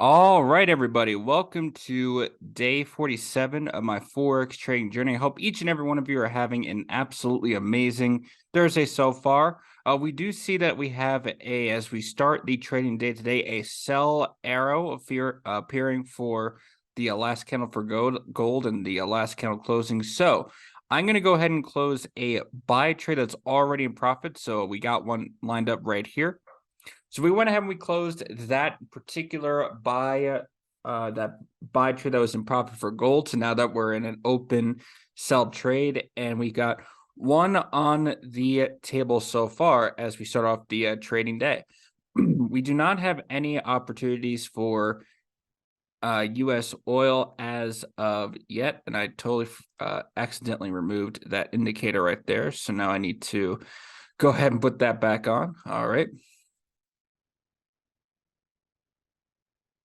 All right, everybody. Welcome to day 47 of my Forex trading journey. I hope each and every one of you are having an absolutely amazing Thursday so far. We do see that we have as we start the trading day today, a sell arrow appearing for the last candle for gold and the last candle closing. So I'm going to go ahead and close a buy trade that's already in profit. So we got one lined up right here. So we went ahead and we closed that particular buy trade that was in profit for gold. So now that we're in an open sell trade, and we got one on the table so far as we start off the trading day. We do not have any opportunities for US oil as of yet, and I totally accidentally removed that indicator right there. So now I need to go ahead and put that back on. All right.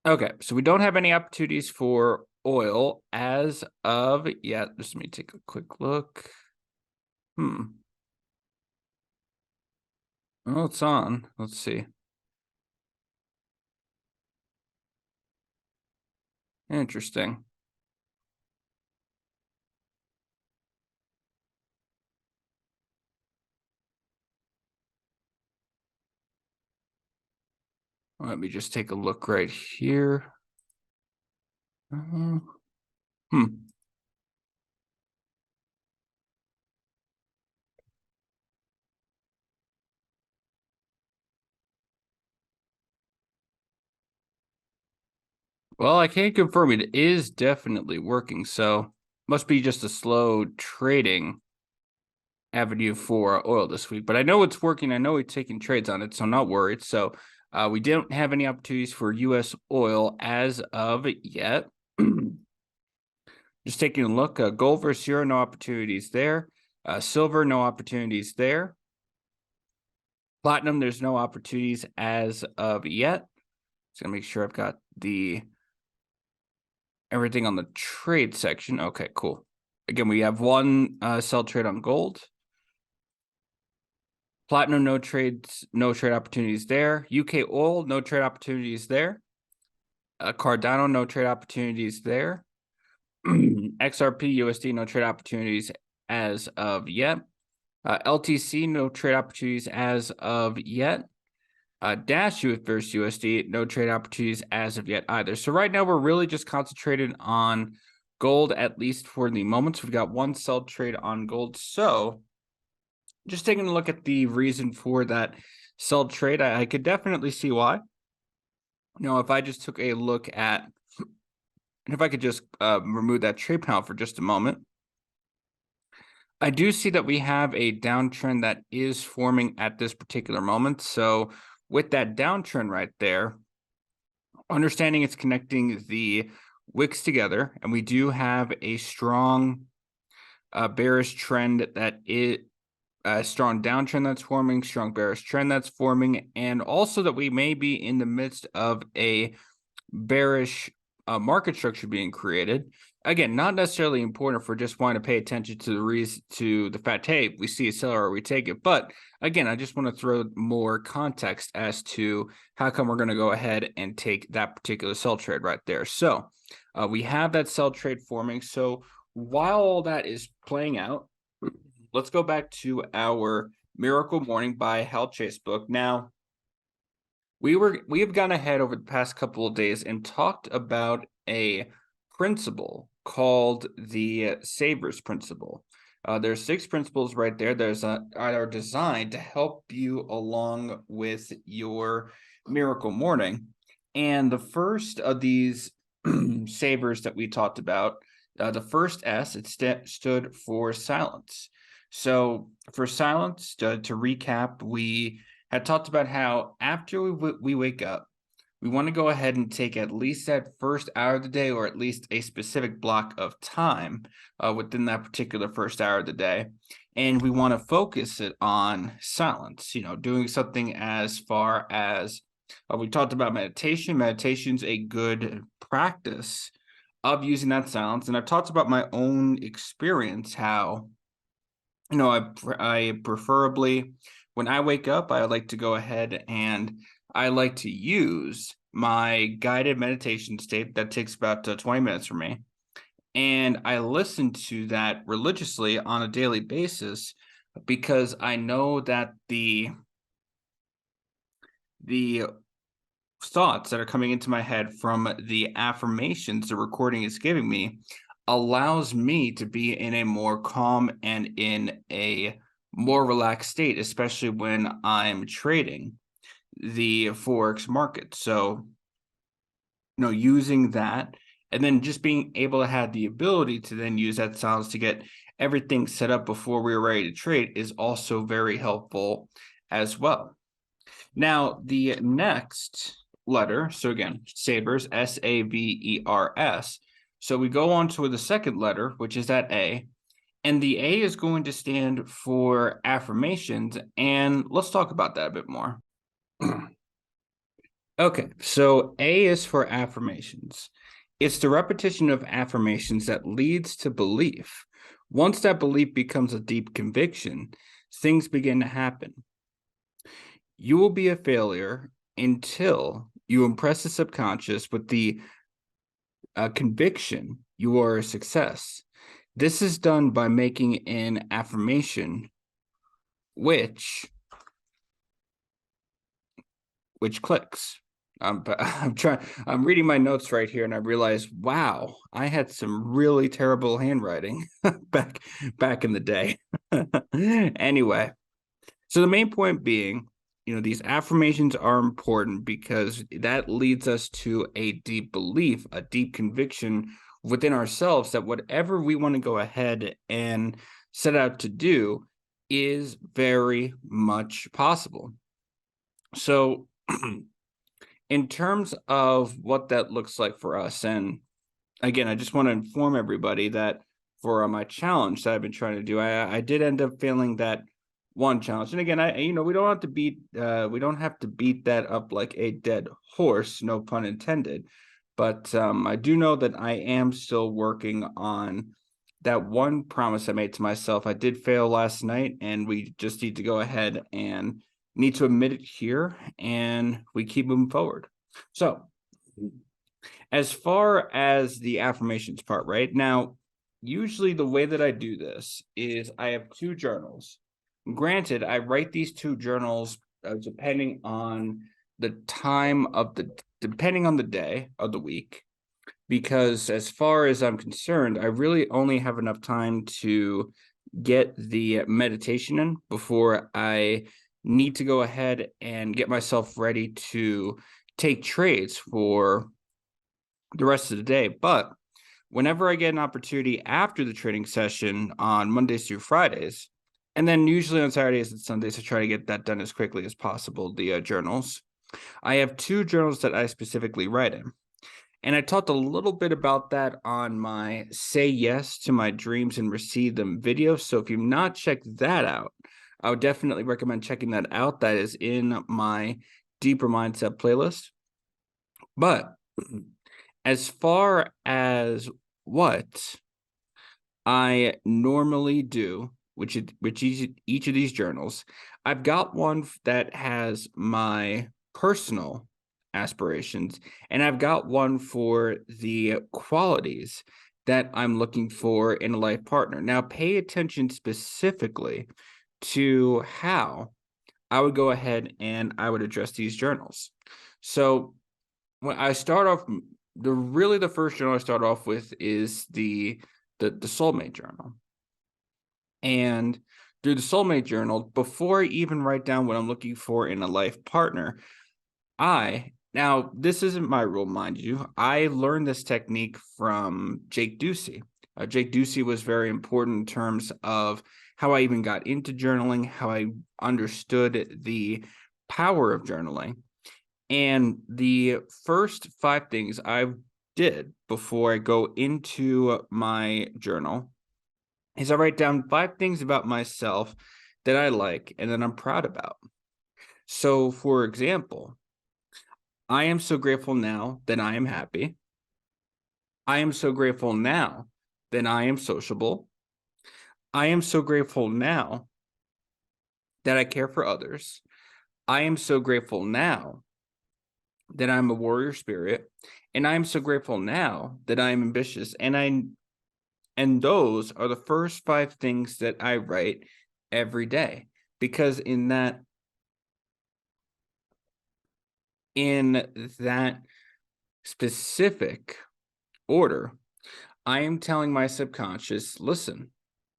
Okay, so we don't have any opportunities for oil as of yet. Just let me take a quick look. Oh, it's on. Let's see. Interesting. Let me just take a look right here. Uh, hmm. Well, I can't confirm it is definitely working, so must be just a slow trading avenue for oil this week. But I know it's working. I know we're taking trades on it, so I'm not worried. So we didn't have any opportunities for U.S. oil as of yet. Just taking a look, gold versus euro, no opportunities there. Silver, no opportunities there. Platinum, there's no opportunities as of yet. Just gonna make sure I've got everything on the trade section. Okay, cool. Again, we have one sell trade on gold. Platinum, no trade opportunities there. UK oil, no trade opportunities there. Cardano, no trade opportunities there. XRP, USD, no trade opportunities as of yet. LTC, no trade opportunities as of yet. Dash versus USD, no trade opportunities as of yet either. So right now we're really just concentrated on gold, at least for the moment. So we've got one sell trade on gold. So just taking a look at the reason for that sell trade, I could definitely see why. If I just took a look at, and if I could just remove that trade panel for just a moment, I do see that we have a downtrend that is forming at this particular moment. So with that downtrend right there, understanding it's connecting the wicks together, and we do have a strong bearish trend that is a strong downtrend that's forming, strong bearish trend that's forming, and also that we may be in the midst of a bearish market structure being created. Again, not necessarily important for just wanting to pay attention to the reason, to the fact, hey, we see a seller or we take it. But again, I just want to throw more context as to how come we're going to go ahead and take that particular sell trade right there. So we have that sell trade forming. So while all that is playing out, let's go back to our Miracle Morning by Hal Chase book. Now, we have gone ahead over the past couple of days and talked about a principle called the Savers principle. There's 6 principles right there. Are designed to help you along with your miracle morning. And the first of these savers that we talked about, the first S, it stood for silence. So for silence, to recap, we had talked about how after we wake up, we want to go ahead and take at least that first hour of the day, or at least a specific block of time within that particular first hour of the day. And we want to focus it on silence, doing something as far as we talked about meditation. Meditation's a good practice of using that silence. And I've talked about my own experience, how, I preferably, when I wake up, I like to go ahead and I like to use my guided meditation tape that takes about 20 minutes for me. And I listen to that religiously on a daily basis because I know that the thoughts that are coming into my head from the affirmations the recording is giving me allows me to be in a more calm and in a more relaxed state, especially when I'm trading the Forex market. So, using that and then just being able to have the ability to then use that silence to get everything set up before we're ready to trade is also very helpful as well. Now, the next letter, so again, Sabers, Savers. So we go on to the second letter, which is that A. And the A is going to stand for affirmations. And let's talk about that a bit more. Okay, so A is for affirmations. It's the repetition of affirmations that leads to belief. Once that belief becomes a deep conviction, things begin to happen. You will be a failure until you impress the subconscious with the conviction you are a success. This is done by making an affirmation which clicks. I'm reading my notes right here and I realize, wow, I had some really terrible handwriting back in the day. Anyway, so the main point being, these affirmations are important because that leads us to a deep belief, a deep conviction within ourselves that whatever we want to go ahead and set out to do is very much possible. So in terms of what that looks like for us, and again, I just want to inform everybody that for my challenge that I've been trying to do, I did end up failing that one challenge. And again, we don't have to beat that up like a dead horse, no pun intended. But I do know that I am still working on that one promise I made to myself. I did fail last night, and we just need to go ahead and need to admit it here, and we keep moving forward. So, as far as the affirmations part, right now, usually the way that I do this is I have two journals. Granted, I write these two journals depending on the depending on the day of the week, because as far as I'm concerned, I really only have enough time to get the meditation in before I need to go ahead and get myself ready to take trades for the rest of the day. But whenever I get an opportunity after the trading session on Mondays through Fridays, and then usually on Saturdays and Sundays, I try to get that done as quickly as possible, the journals. I have two journals that I specifically write in. And I talked a little bit about that on my Say Yes to My Dreams and Receive Them video. So if you've not checked that out, I would definitely recommend checking that out. That is in my Deeper Mindset playlist. But as far as what I normally do, which each of these journals, I've got one that has my personal aspirations, and I've got one for the qualities that I'm looking for in a life partner. Now, pay attention specifically to how I would go ahead and I would address these journals. So when I start off, the first journal I start off with is the soulmate journal. And through the soulmate journal, before I even write down what I'm looking for in a life partner, now this isn't my rule, mind you. I learned this technique from Jake Ducey. Jake Ducey was very important in terms of how I even got into journaling, how I understood the power of journaling. And the first 5 things I did before I go into my journal is I write down 5 things about myself that I like and that I'm proud about. So, for example, I am so grateful now that I am happy. I am so grateful now that I am sociable. I am so grateful now that I care for others. I am so grateful now that I'm a warrior spirit, and I am so grateful now that I am ambitious. And those are the first 5 things that I write every day, because in that specific order, I am telling my subconscious, listen,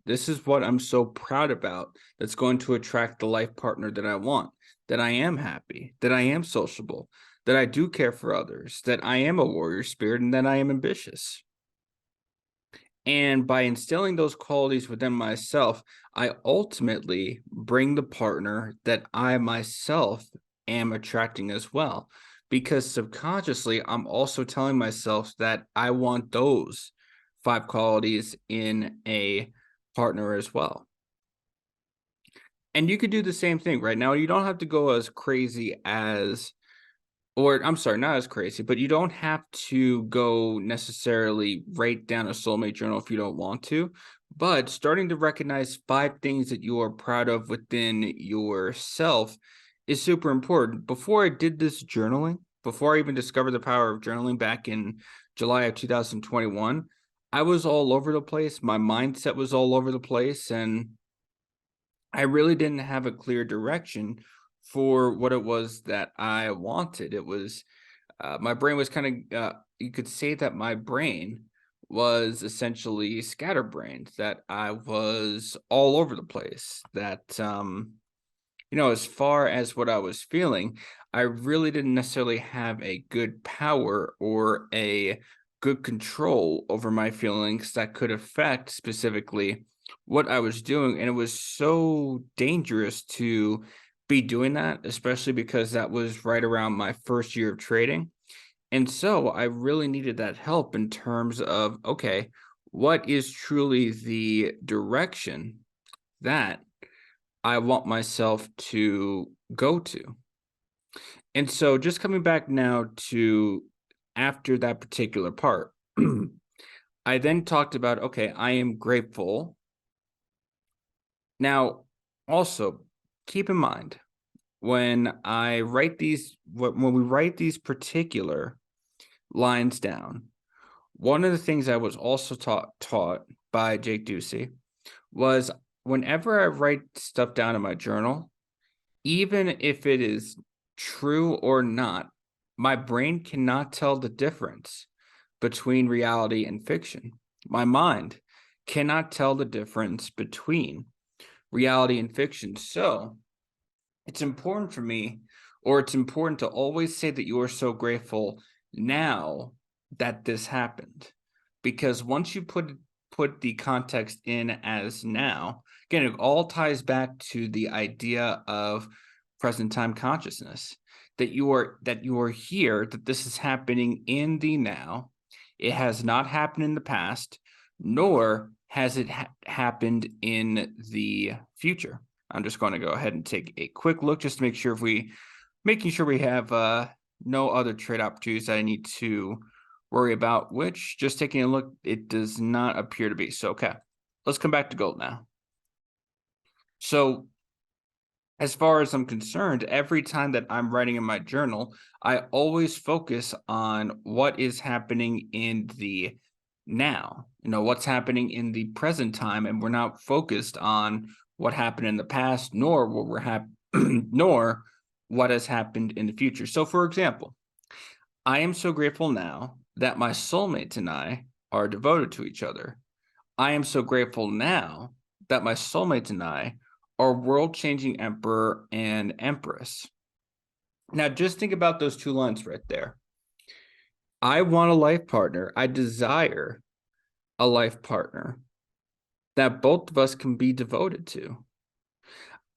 this is what I'm so proud about that's going to attract the life partner that I want, that I am happy, that I am sociable, that I do care for others, that I am a warrior spirit, and that I am ambitious. And by instilling those qualities within myself, I ultimately bring the partner that I myself am attracting as well. Because subconsciously, I'm also telling myself that I want those 5 qualities in a partner as well. And you could do the same thing right now. You don't have to go as crazy as, or I'm sorry, not as crazy, but you don't have to go necessarily write down a soulmate journal if you don't want to. But starting to recognize 5 things that you are proud of within yourself is super important. Before I did this journaling, before I even discovered the power of journaling back in July of 2021, I was all over the place. My mindset was all over the place, and I really didn't have a clear direction for what it was that I wanted. It was my brain was kind of you could say that my brain was essentially scatterbrained, that I was all over the place, that as far as what I was feeling, I really didn't necessarily have a good power or a good control over my feelings that could affect specifically what I was doing. And it was so dangerous to be doing that, especially because that was right around my first year of trading. And so I really needed that help in terms of, okay, what is truly the direction that I want myself to go to? And so just coming back now to after that particular part, I then talked about, okay, I am grateful. Now, also keep in mind when I write when we write these particular lines down, one of the things I was also taught by Jake Ducey was whenever I write stuff down in my journal, even if it is true or not, my brain cannot tell the difference between reality and fiction. My mind cannot tell the difference between reality and fiction. So it's important for me, or it's important to always say that you are so grateful now that this happened. Because once you put the context in as now, again, it all ties back to the idea of present time consciousness, that you are here, that this is happening in the now. It has not happened in the past, nor has it happened in the future. I'm just going to go ahead and take a quick look just to make sure making sure we have no other trade opportunities that I need to worry about, which just taking a look, it does not appear to be. So, okay, let's come back to gold now. So as far as I'm concerned, every time that I'm writing in my journal, I always focus on what is happening in the now, what's happening in the present time. And we're not focused on what happened in the past, nor what nor what has happened in the future. So for example, I am so grateful now that my soulmates and I are devoted to each other. I am so grateful now that my soulmates and I are world-changing emperor and empress. Now, just think about those 2 lines right there. I want a life partner. I desire a life partner that both of us can be devoted to.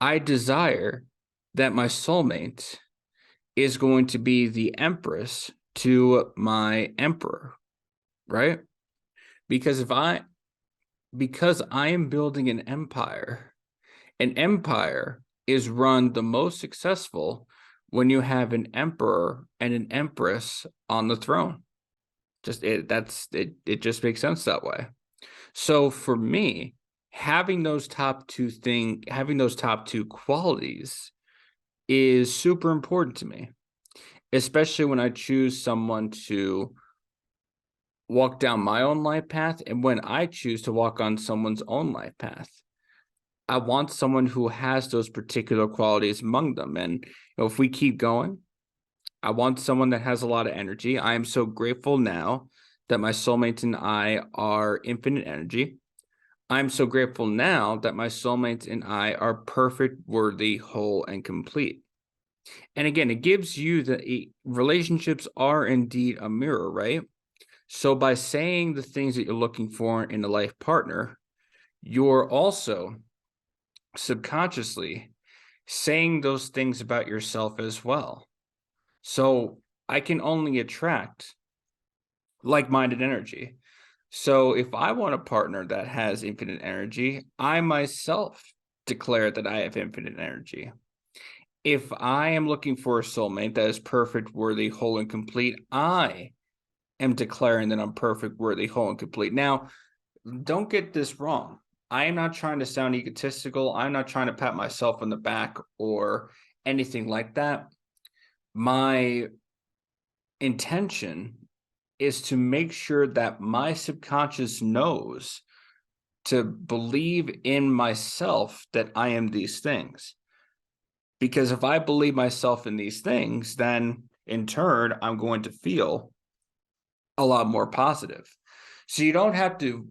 I desire that my soulmate is going to be the empress to my emperor, right? Because because I am building an empire is run the most successful when you have an emperor and an empress on the throne. It just makes sense that way. So for me, having those top 2 qualities is super important to me. especially when I choose someone to walk down my own life path and when I choose to walk on someone's own life path. I want someone who has those particular qualities among them. And if we keep going, I want someone that has a lot of energy. I am so grateful now that my soulmate and I are infinite energy. I'm so grateful now that my soulmate and I are perfect, worthy, whole, and complete. And again, it gives you relationships are indeed a mirror, right? So by saying the things that you're looking for in a life partner, you're also subconsciously saying those things about yourself as well. So I can only attract like-minded energy. So if I want a partner that has infinite energy, I myself declare that I have infinite energy. If I am looking for a soulmate that is perfect, worthy, whole, and complete, I am declaring that I'm perfect, worthy, whole, and complete. Now, don't get this wrong. I am not trying to sound egotistical. I'm not trying to pat myself on the back or anything like that. My intention is to make sure that my subconscious knows to believe in myself that I am these things. Because if I believe myself in these things, then in turn, I'm going to feel a lot more positive. So you don't have to,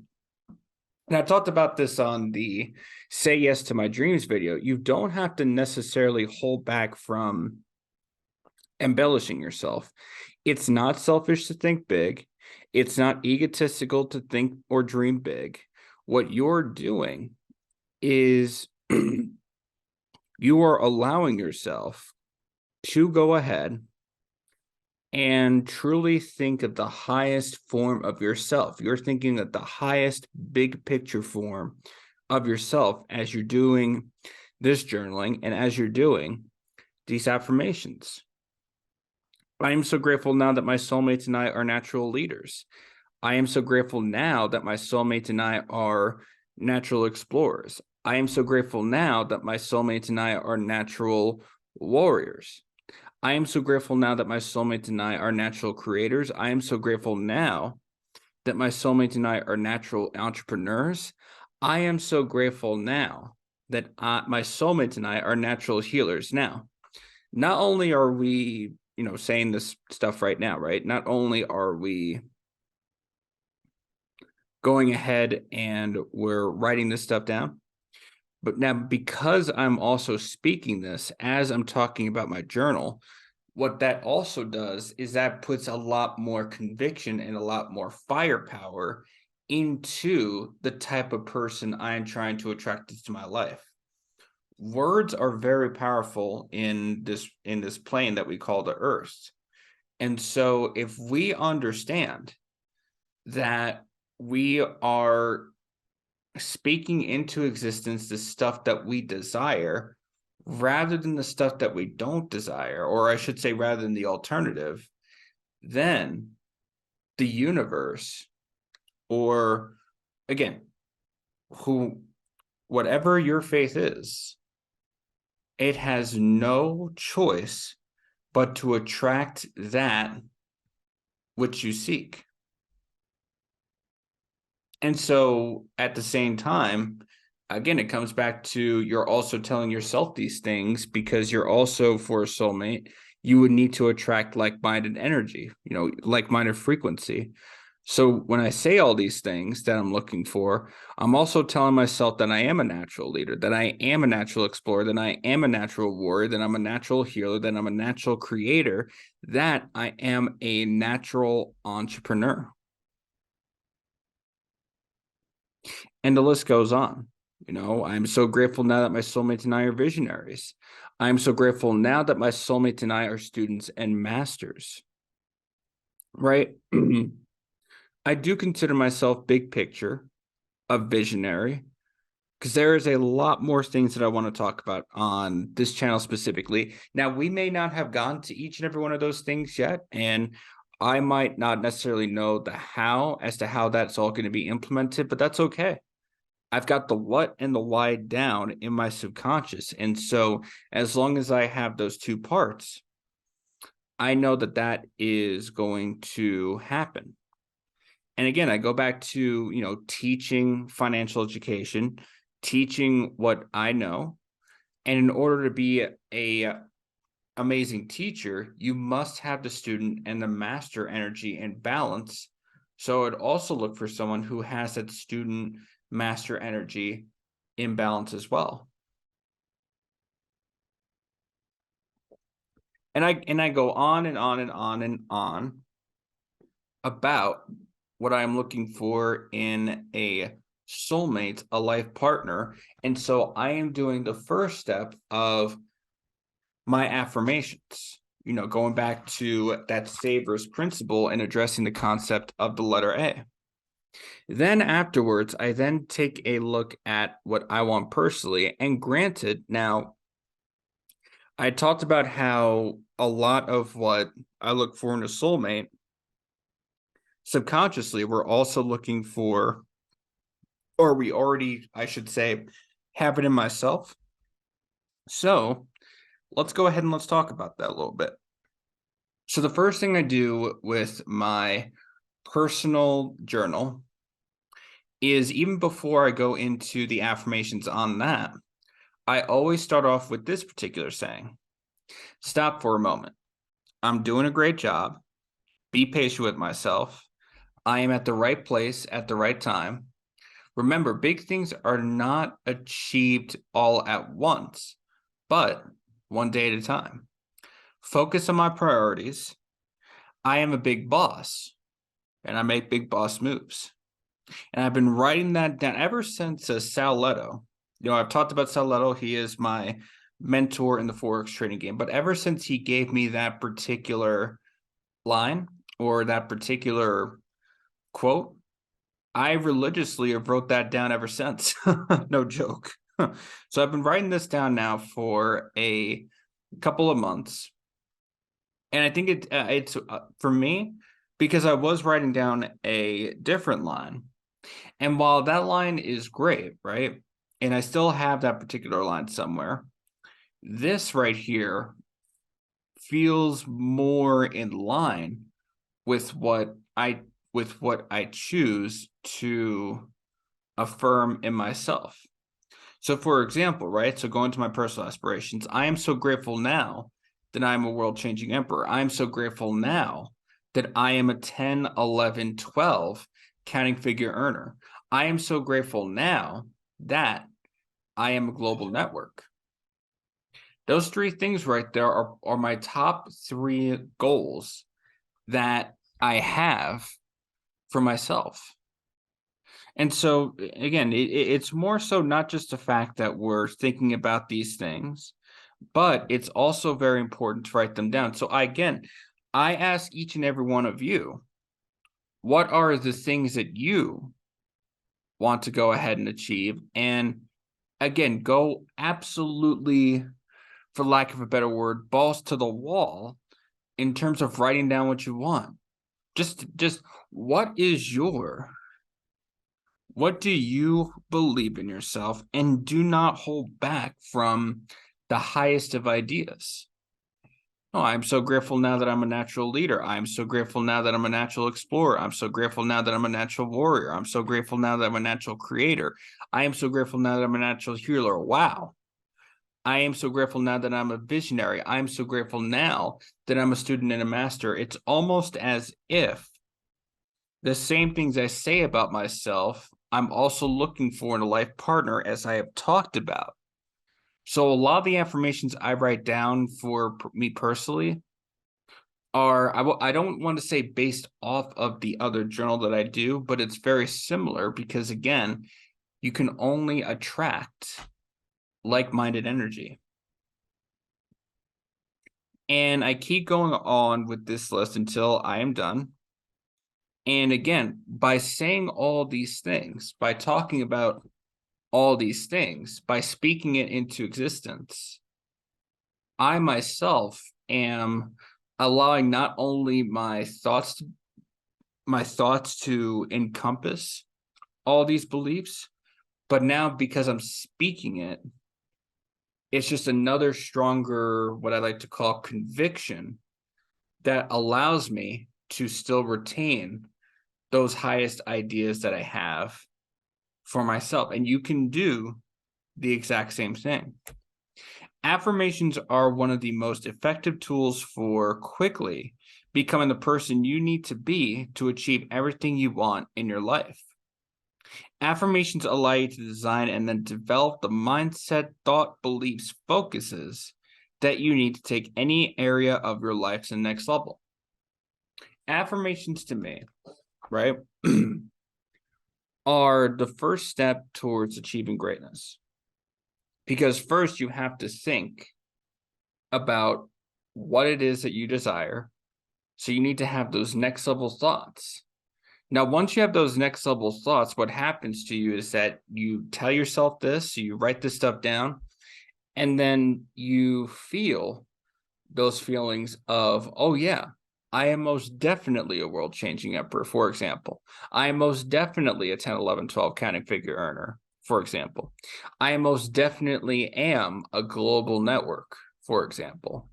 and I talked about this on the Say Yes to My Dreams video, you don't have to necessarily hold back from embellishing yourself. It's not selfish to think big. It's not egotistical to think or dream big. What you're doing is you are allowing yourself to go ahead and truly think of the highest form of yourself. You're thinking of the highest big picture form of yourself as you're doing this journaling and as you're doing these affirmations. I am so grateful now that my soulmates and I are natural leaders. I am so grateful now that my soulmate and I are natural explorers. I am so grateful now that my soulmate and I are natural warriors. I am so grateful now that my soulmate and I are natural creators. I am so grateful now that my soulmate and I are natural entrepreneurs. I am so grateful now that my soulmate and I are natural healers. Now, not only are we, saying this stuff right now, right? Not only are we going ahead and we're writing this stuff down, but now because I'm also speaking this as I'm talking about my journal, what that also does is that puts a lot more conviction and a lot more firepower into the type of person I am trying to attract into my life. Words are very powerful in this plane that we call the earth. And so if we understand that we are speaking into existence the stuff that we desire rather than the stuff that we don't desire, or I should say rather than the alternative, then the universe, or again, whatever your faith is, it has no choice but to attract that which you seek. And so at the same time, again, it comes back to you're also telling yourself these things because you're also, for a soulmate, you would need to attract like-minded energy, like-minded frequency. So when I say all these things that I'm looking for, I'm also telling myself that I am a natural leader, that I am a natural explorer, that I am a natural warrior, that I'm a natural healer, that I'm a natural creator, that I am a natural entrepreneur. And the list goes on. I'm so grateful now that my soulmate and I are visionaries. I'm so grateful now that my soulmate and I are students and masters. Right? I do consider myself big picture, a visionary, because there is a lot more things that I want to talk about on this channel specifically. Now, we may not have gone to each and every one of those things yet, and I might not necessarily know the how as to how that's all going to be implemented, but that's okay. I've got the what and the why down in my subconscious. And so as long as I have those two parts, I know that that is going to happen. And again, I go back to, teaching financial education, teaching what I know. And in order to be a amazing teacher, you must have the student and the master energy and balance. So I'd also look for someone who has that student master energy imbalance as well. And I go on and on and on and on about what I'm looking for in a soulmate, a life partner. And so I am doing the first step of my affirmations, going back to that Savers principle and addressing the concept of the letter A. Then afterwards, I then take a look at what I want personally. And granted, now I talked about how a lot of what I look for in a soulmate, subconsciously, we're also looking for, or we already, I should say, have it in myself. So let's go ahead and let's talk about that a little bit. So the first thing I do with my personal journal is, even before I go into the affirmations on that, I always start off with this particular saying: stop for a moment. I'm doing a great job. Be patient with myself. I am at the right place at the right time. Remember, big things are not achieved all at once, but one day at a time. Focus on my priorities. I am a big boss, and I make big boss moves. And I've been writing that down ever since Sal Leto. I've talked about Sal Leto. He is my mentor in the Forex trading game. But ever since he gave me that particular line or that particular quote, I religiously have wrote that down ever since. No joke. So I've been writing this down now for a couple of months. And I think it's for me, because I was writing down a different line. And while that line is great, right? And I still have that particular line somewhere, this right here feels more in line with what I choose to affirm in myself. So for example, right? So going to my personal aspirations, I am so grateful now that I'm a world-changing emperor. I am so grateful now that I am a 10, 11, 12 counting figure earner. I am so grateful now that I am a global network. Those three things right there are my top three goals that I have for myself. And so again, it's more so not just the fact that we're thinking about these things, but it's also very important to write them down. So I ask each and every one of you, what are the things that you want to go ahead and achieve? And again, go absolutely, for lack of a better word, balls to the wall in terms of writing down what you want. Just what do you believe in yourself, and do not hold back from the highest of ideas. Oh, I'm so grateful now that I'm a natural leader. I'm so grateful now that I'm a natural explorer. I'm so grateful now that I'm a natural warrior. I'm so grateful now that I'm a natural creator. I am so grateful now that I'm a natural healer. Wow. I am so grateful now that I'm a visionary. I am so grateful now that I'm a student and a master. It's almost as if the same things I say about myself, I'm also looking for in a life partner, as I have talked about. So a lot of the affirmations I write down for me personally are, I don't want to say based off of the other journal that I do, but it's very similar because, again, you can only attract like-minded energy. And I keep going on with this list until I am done. And again, by saying all these things, by talking about all these things, by speaking it into existence, I myself am allowing not only my thoughts to encompass all these beliefs, but now, because I'm speaking it, it's just another stronger, what I like to call, conviction that allows me to still retain those highest ideas that I have for myself. And you can do the exact same thing. Affirmations are one of the most effective tools for quickly becoming the person you need to be to achieve everything you want in your life. Affirmations allow you to design and then develop the mindset, thought, beliefs, focuses that you need to take any area of your life to the next level. Affirmations to me, right, are the first step towards achieving greatness. Because first you have to think about what it is that you desire. So you need to have those next level thoughts. Now, once you have those next level thoughts, what happens to you is that you tell yourself this, you write this stuff down, and then you feel those feelings of, oh yeah, I am most definitely a world-changing emperor, for example. I am most definitely a 10, 11, 12 counting figure earner, for example. I most definitely am a global network, for example.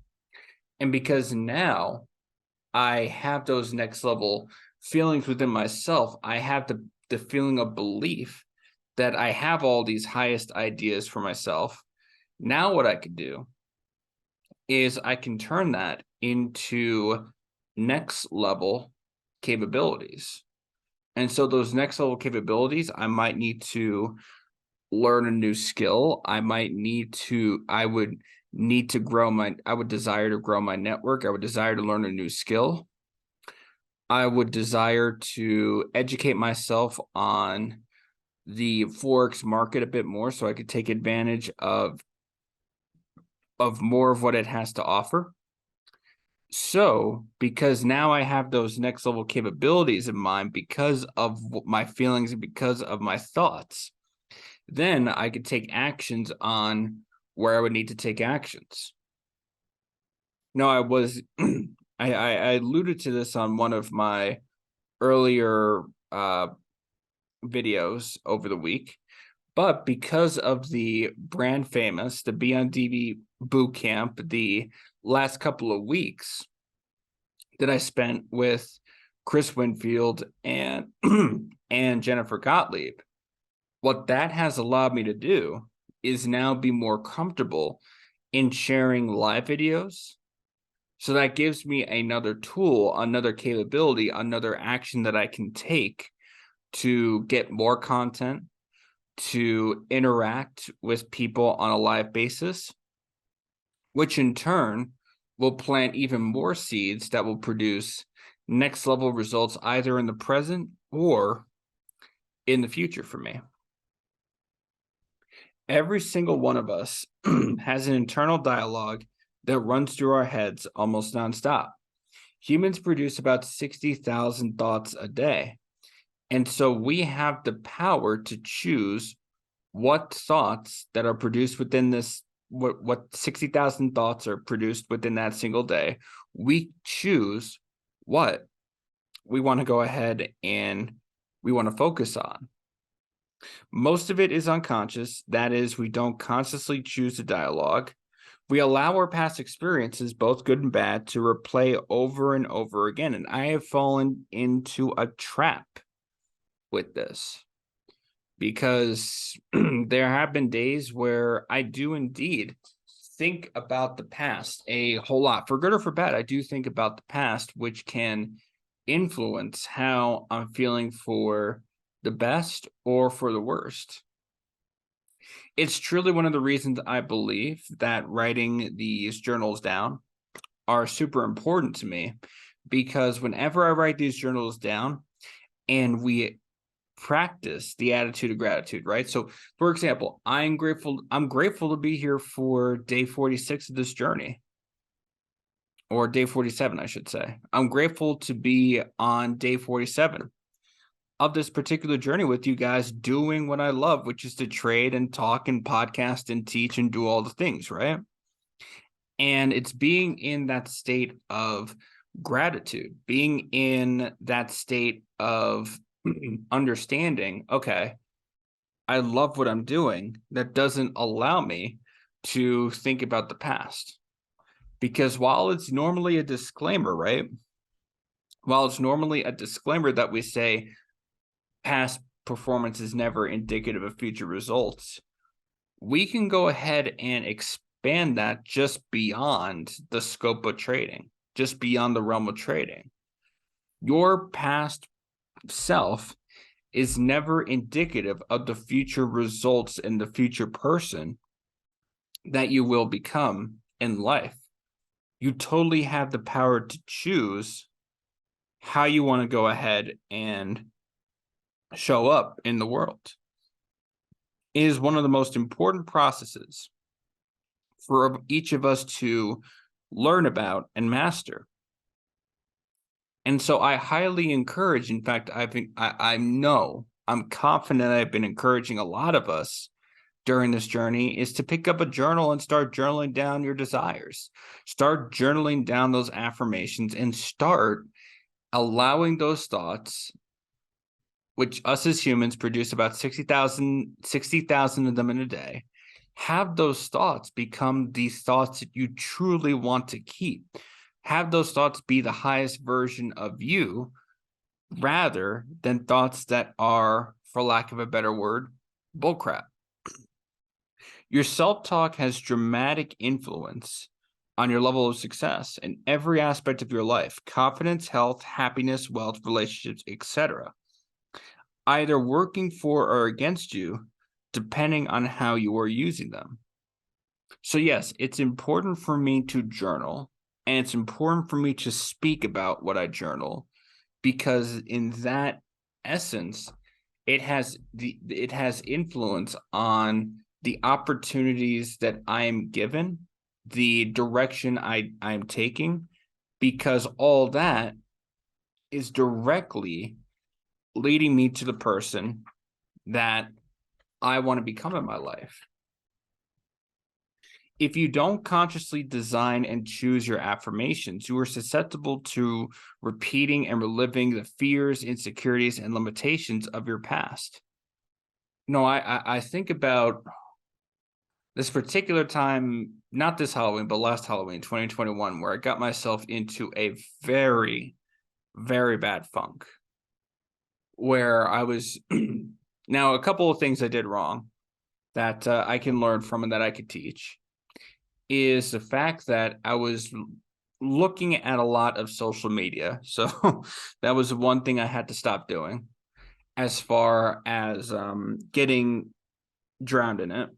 And because now I have those next level feelings within myself, I have the feeling of belief that I have all these highest ideas for myself. Now what I could do is I can turn that into next level capabilities. And so those next level capabilities, I might need to learn a new skill. I would desire to grow my network. I would desire to learn a new skill. I would desire to educate myself on the Forex market a bit more so I could take advantage of more of what it has to offer. So, because now I have those next level capabilities in mind because of my feelings and because of my thoughts, then I could take actions on where I would need to take actions. Now, I alluded to this on one of my earlier videos over the week, but because of the brand famous, the Be on DV boot camp, the last couple of weeks that I spent with Chris Winfield and and Jennifer Gottlieb, what that has allowed me to do is now be more comfortable in sharing live videos. So that gives me another tool, another capability, another action that I can take to get more content, to interact with people on a live basis, which in turn will plant even more seeds that will produce next level results either in the present or in the future for me. Every single one of us has an internal dialogue that runs through our heads almost nonstop. Humans produce about 60,000 thoughts a day. And so we have the power to choose what thoughts that are produced within this, what 60,000 thoughts are produced within that single day. We choose what we want to go ahead and we want to focus on. Most of it is unconscious. That is, we don't consciously choose the dialogue. We allow our past experiences, both good and bad, to replay over and over again. And I have fallen into a trap with this because there have been days where I do indeed think about the past a whole lot. For good or for bad, I do think about the past, which can influence how I'm feeling for the best or for the worst. It's truly one of the reasons I believe that writing these journals down are super important to me, because whenever I write these journals down and we practice the attitude of gratitude, right? So for example, I'm grateful to be here for day 46 of this journey, or day 47, I should say. I'm grateful to be on day 47 of this particular journey with you guys, doing what I love, which is to trade and talk and podcast and teach and do all the things, right? And it's being in that state of gratitude, being in that state of understanding, okay, I love what I'm doing. That doesn't allow me to think about the past. Because while it's normally a disclaimer, right? While it's normally a disclaimer that we say past performance is never indicative of future results, we can go ahead and expand that just beyond the scope of trading, just beyond the realm of trading. Your past self is never indicative of the future results and the future person that you will become in life. You totally have the power to choose how you want to go ahead and show up in the world. It is one of the most important processes for each of us to learn about and master. And so I highly encourage, in fact, I'm confident I've been encouraging a lot of us during this journey, is to pick up a journal and start journaling down your desires. Start journaling down those affirmations and start allowing those thoughts, which us as humans produce about 60,000 of them in a day. Have those thoughts become these thoughts that you truly want to keep. Have those thoughts be the highest version of you, rather than thoughts that are, for lack of a better word, bullcrap. Your self-talk has dramatic influence on your level of success in every aspect of your life: confidence, health, happiness, wealth, relationships, etc. Either working for or against you, depending on how you are using them. So yes, it's important for me to journal, and it's important for me to speak about what I journal, because in that essence, it has influence on the opportunities that I am given, the direction I'm taking, because all that is directly leading me to the person that I want to become in my life. If you don't consciously design and choose your affirmations, you are susceptible to repeating and reliving the fears, insecurities, and limitations of your past. I think about this particular time, not this Halloween, but last Halloween, 2021, where I got myself into a very, very bad funk, where I was now a couple of things I did wrong that I can learn from and that I could teach is the fact that I was looking at a lot of social media. So that was one thing I had to stop doing, as far as getting drowned in it.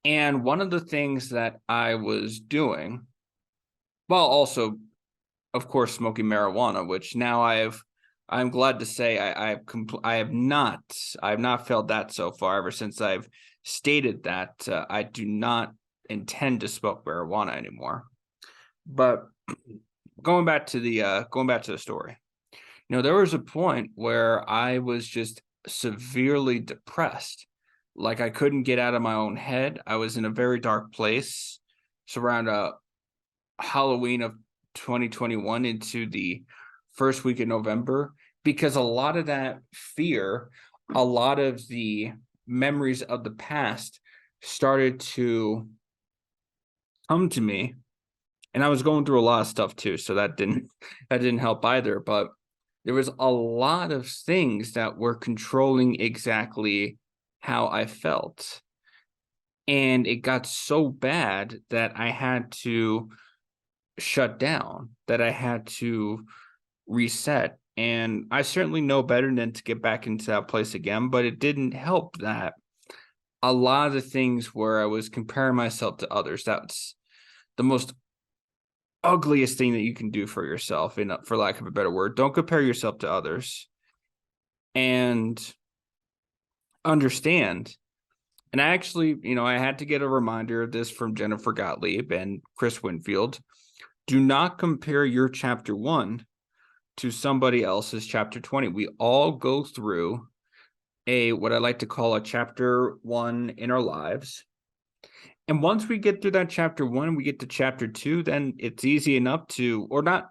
And one of the things that I was doing, well, also, of course, smoking marijuana, which now I'm glad to say I have not failed that so far, ever since I've stated that I do not intend to smoke marijuana anymore. But going back to the story, there was a point where I was just severely depressed. Like, I couldn't get out of my own head. I was in a very dark place. So around Halloween of 2021 into the first week of November, because a lot of that fear, a lot of the memories of the past started to come to me, and I was going through a lot of stuff too, so that didn't help either. But there was a lot of things that were controlling exactly how I felt, and it got so bad that I had to shut down, that I had to reset. And I certainly know better than to get back into that place again, but it didn't help that a lot of the things where I was comparing myself to others, that's the most ugliest thing that you can do for yourself, for lack of a better word. Don't compare yourself to others, and understand. And I actually, I had to get a reminder of this from Jennifer Gottlieb and Chris Winfield. Do not compare your chapter 1 to somebody else's chapter 20. We all go through what I like to call a chapter 1 in our lives. And once we get through that chapter 1, we get to chapter 2, then it's easy enough to, or not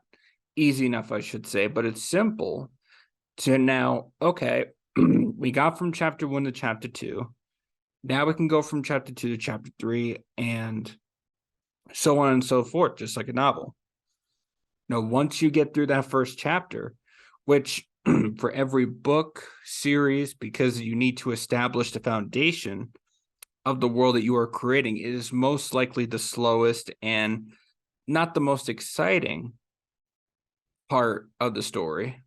easy enough, I should say, but it's simple to now, okay, we got from chapter 1 to chapter 2. Now we can go from chapter 2 to chapter 3 and so on and so forth, just like a novel. Once you get through that first chapter, which for every book series, because you need to establish the foundation of the world that you are creating, it is most likely the slowest and not the most exciting part of the story.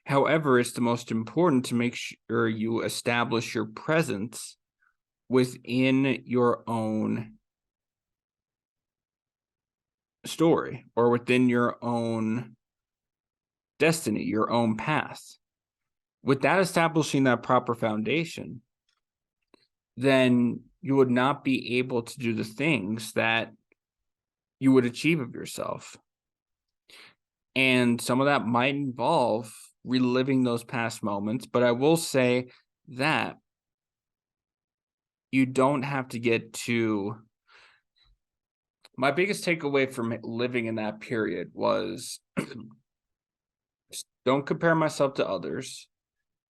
However, it's the most important to make sure you establish your presence within your own story or within your own destiny, your own path. Without establishing that proper foundation, then you would not be able to do the things that you would achieve of yourself. And some of that might involve reliving those past moments, but I will say that you don't have to get too. My biggest takeaway from living in that period was don't compare myself to others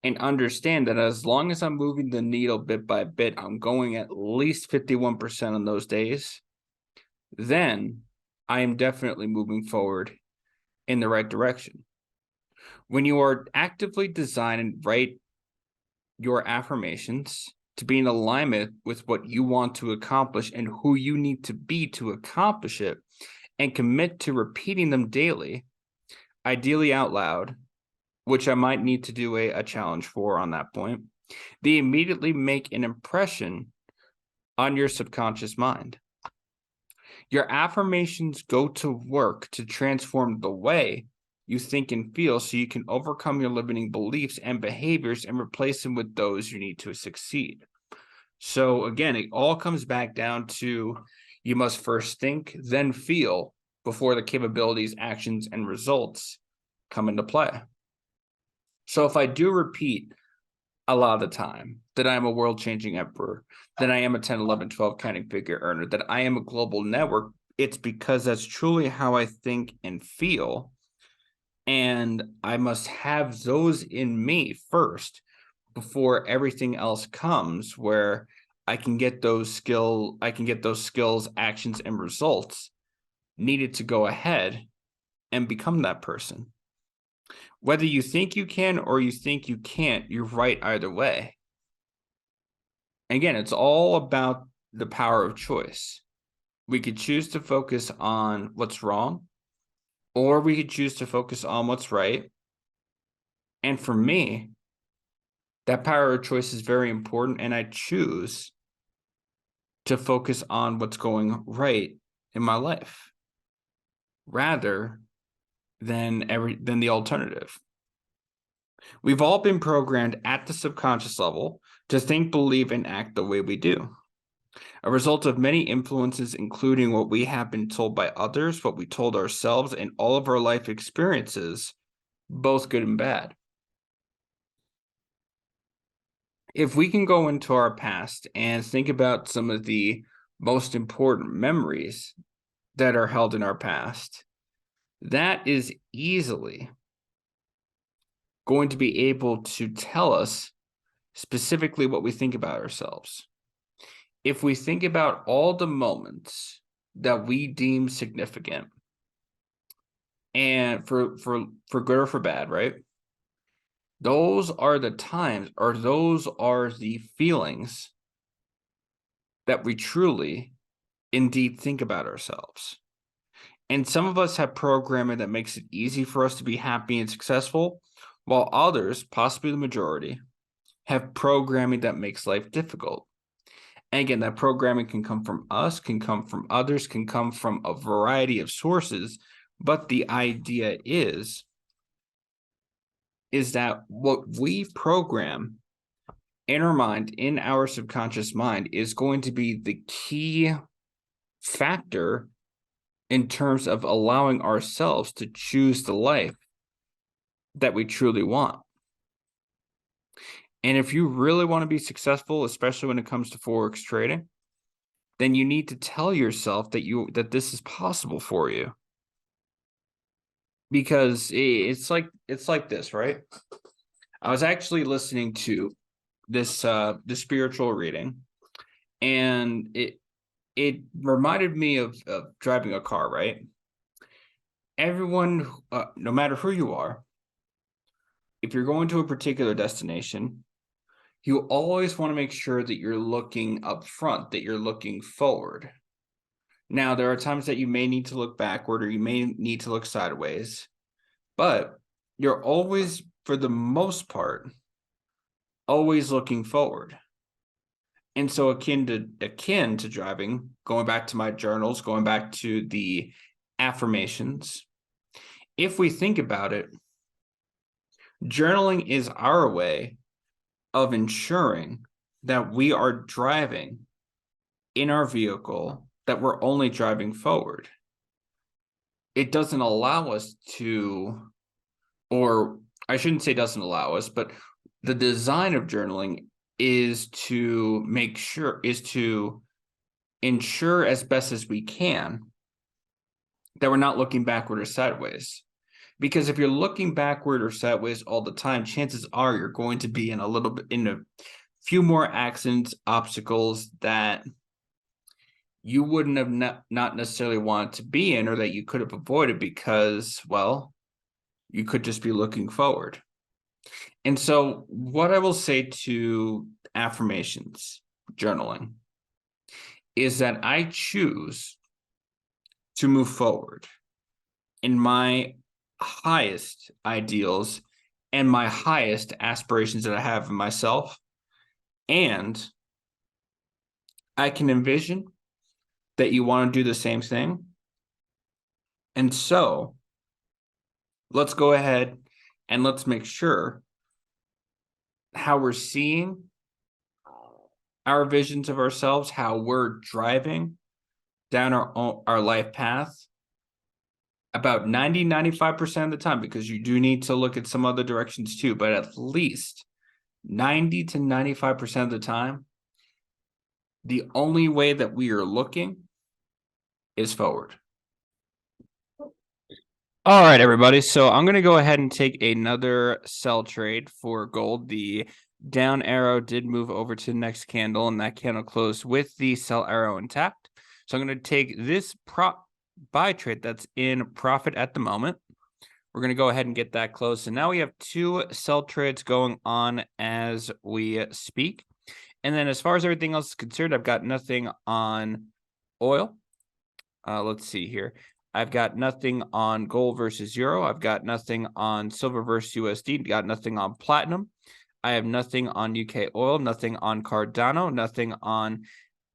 and understand that as long as I'm moving the needle bit by bit, I'm going at least 51% on those days, then I am definitely moving forward in the right direction. When you are actively design and write your affirmations to be in alignment with what you want to accomplish and who you need to be to accomplish it, and commit to repeating them daily, ideally out loud, which I might need to do a challenge for on that point, they immediately make an impression on your subconscious mind. Your affirmations go to work to transform the way you think and feel so you can overcome your limiting beliefs and behaviors and replace them with those you need to succeed. So again, it all comes back down to you must first think, then feel before the capabilities, actions, and results come into play. So if I do repeat a lot of the time that I am a world-changing emperor, that I am a 10, 11, 12 counting figure earner, that I am a global network, it's because that's truly how I think and feel. And I must have those in me first before everything else comes, where I can get those skills, actions, and results needed to go ahead and become that person. Whether you think you can or you think you can't, you're right either way. Again, it's all about the power of choice. We could choose to focus on what's wrong, or we could choose to focus on what's right. And for me, that power of choice is very important, and I choose to focus on what's going right in my life rather than the alternative. We've all been programmed at the subconscious level to think, believe, and act the way we do. A result of many influences, including what we have been told by others, what we told ourselves, and all of our life experiences, both good and bad. If we can go into our past and think about some of the most important memories that are held in our past, that is easily going to be able to tell us specifically what we think about ourselves. If we think about all the moments that we deem significant, and for good or for bad, right? Those are the times, or those are the feelings that we truly indeed think about ourselves. And some of us have programming that makes it easy for us to be happy and successful, while others, possibly the majority, have programming that makes life difficult. And again, that programming can come from us, can come from others, can come from a variety of sources. But the idea is that what we program in our mind, in our subconscious mind, is going to be the key factor in terms of allowing ourselves to choose the life that we truly want. And if you really want to be successful, especially when it comes to Forex trading, then you need to tell yourself that this is possible for you. Because it's like this, right? I was actually listening to this spiritual reading, and it reminded me of driving a car, right? Everyone, no matter who you are, if you're going to a particular destination, you always want to make sure that you're looking up front, that you're looking forward. Now, there are times that you may need to look backward or you may need to look sideways, but you're always, for the most part, always looking forward. And so akin to driving, going back to my journals, going back to the affirmations, if we think about it, journaling is our way of ensuring that we are driving in our vehicle, that we're only driving forward. It doesn't allow us to, or I shouldn't say doesn't allow us, but the design of journaling is to ensure as best as we can that we're not looking backward or sideways. Because if you're looking backward or sideways all the time, chances are you're going to be in a few more accidents, obstacles that you wouldn't have not necessarily wanted to be in, or that you could have avoided because, well, you could just be looking forward. And so what I will say to affirmations, journaling, is that I choose to move forward in my highest ideals and my highest aspirations that I have in myself. And I can envision that you want to do the same thing. And so let's go ahead and let's make sure how we're seeing our visions of ourselves, how we're driving down our life path about 95% of the time, because you do need to look at some other directions too, but at least 90 to 95% of the time, the only way that we are looking is forward. All right, everybody. So I'm going to go ahead and take another sell trade for gold. The down arrow did move over to the next candle, and that candle closed with the sell arrow intact. So I'm going to take this buy trade that's in profit at the moment. We're going to go ahead and get that closed. So now we have two sell trades going on as we speak. And then as far as everything else is concerned, I've got nothing on oil. Let's see here. I've got nothing on gold versus euro. I've got nothing on silver versus USD. Got nothing on platinum. I have nothing on UK oil, nothing on Cardano, nothing on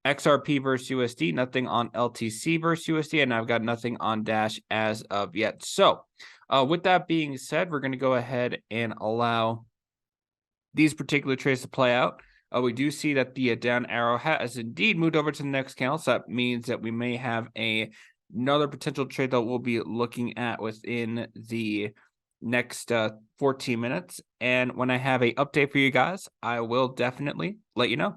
XRP versus USD, nothing on LTC versus USD, and I've got nothing on Dash as of yet. So with that being said, we're going to go ahead and allow these particular trades to play out. We do see that the down arrow has indeed moved over to the next candle. So that means that we may have another potential trade that we'll be looking at within the next 14 minutes. And when I have an update for you guys, I will definitely let you know.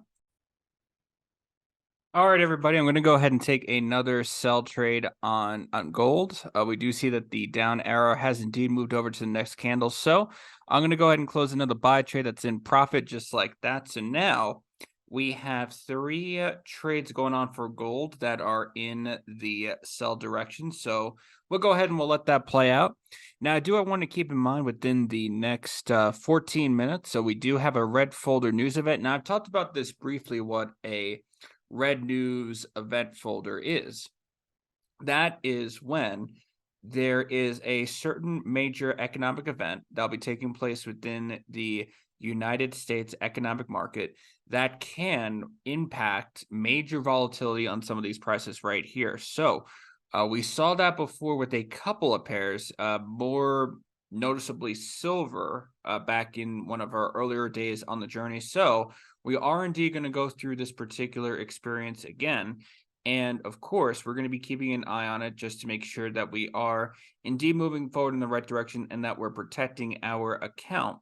All right, everybody, I'm going to go ahead and take another sell trade on gold. We do see that the down arrow has indeed moved over to the next candle. So I'm going to go ahead and close another buy trade that's in profit just like that. So now we have three trades going on for gold that are in the sell direction. So we'll go ahead and we'll let that play out. Now, I do want to keep in mind within the next 14 minutes. So we do have a red folder news event. Now, I've talked about this briefly, what a red news event folder is. That is when there is a certain major economic event that'll be taking place within the United States economic market that can impact major volatility on some of these prices right here. So we saw that before with a couple of pairs, more noticeably silver back in one of our earlier days on the journey. So we are indeed going to go through this particular experience again. And of course, we're going to be keeping an eye on it just to make sure that we are indeed moving forward in the right direction and that we're protecting our account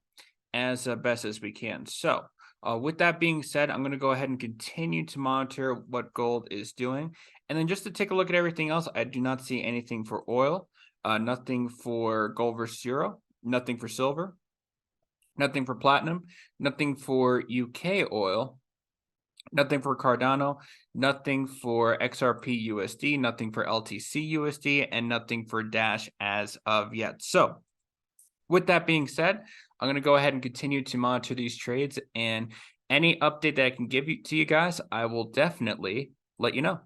as best as we can. So with that being said, I'm going to go ahead and continue to monitor what gold is doing. And then just to take a look at everything else, I do not see anything for oil, nothing for gold versus euro, nothing for silver, nothing for platinum, nothing for UK oil, Nothing for Cardano, nothing for XRP USD, nothing for LTC USD, and nothing for Dash as of yet. So with that being said, I'm going to go ahead and continue to monitor these trades, and any update that I can give to you guys, I will definitely let you know.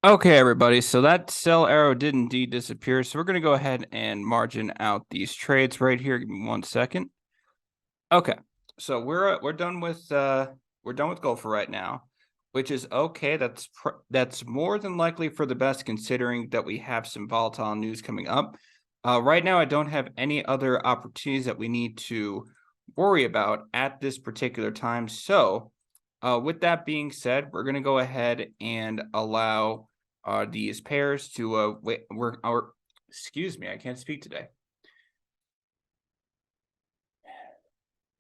Okay, everybody, so that sell arrow did indeed disappear, so we're going to go ahead and margin out these trades right here. Give me 1 second. Okay, so we're done with gold for right now, which is okay. That's more than likely for the best, considering that we have some volatile news coming up. Right now, I don't have any other opportunities that we need to worry about at this particular time. So, with that being said, we're going to go ahead and allow these pairs to wait. Excuse me, I can't speak today.